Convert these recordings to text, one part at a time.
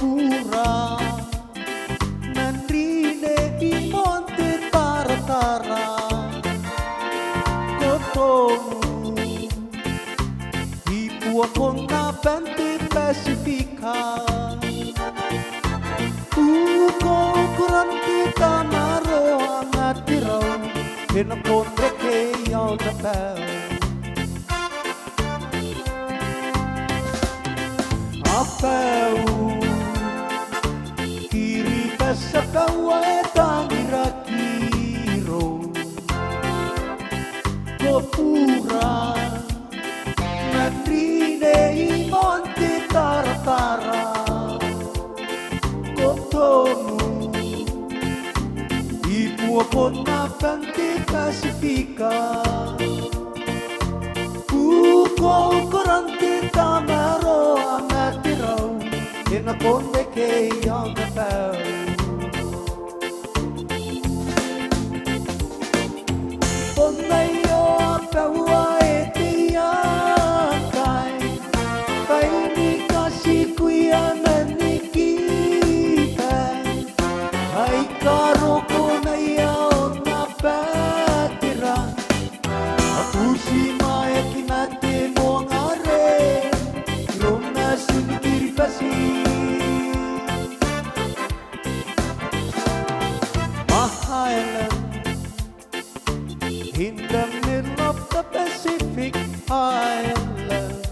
pura Nandrine i monte Taratara Kotonu I puakona Pente Pasifika Uko kuranti tamaro angatirau Hina konde ke yau na pau Apau Kiri pasakawa tangira kiro Kopura Nandrine i monte Taratara Kotonu I puakona Pente Pasifika Uko kurante tamaro angatirau Hina konde ke yau na pau Ponai o apau a e te akai Kai ni kasi kuia mani kita Hai karo konai o na patira Apusi mai kinate mo ngare Rona singkiri pasi Island in the middle of the Pacific Island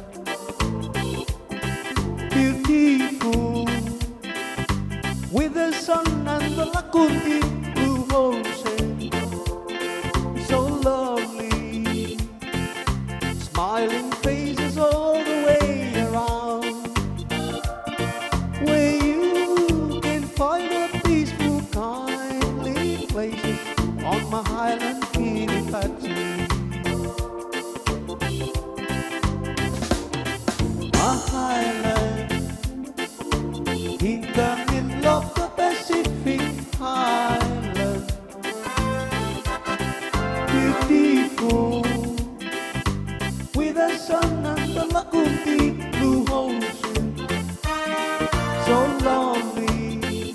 Beautiful with the sun and the lacundi blue ocean So lovely Smiling faces all the way around Where you can find a peaceful kindly places On my highland Kiribati My highland In the middle of the Pacific Island Beautiful With the sun and the lacundi blue ocean So lovely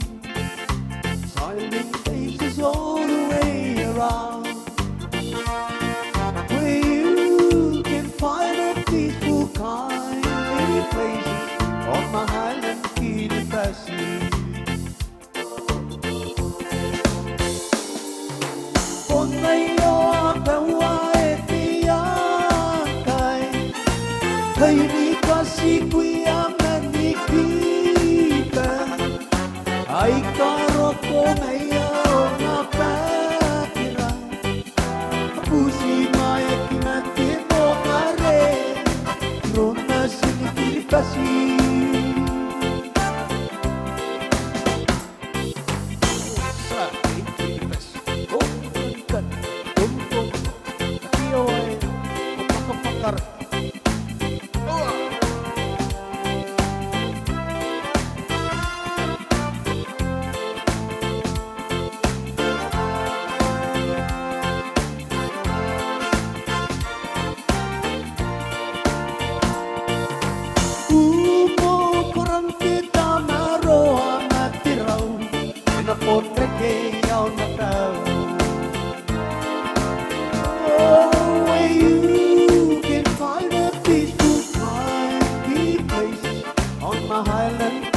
Smiling faces all the way around Where you can find a peaceful kindly places On my highland Kiribati Ponai o apau a e te akai Kai ni kasi kuia mani kita Ai karo konai o na patira Pusi mai kinate mo ngare Rona singkiri pasi Potre ke yau na tau Oh, where you can find a peaceful, kindly place On my highland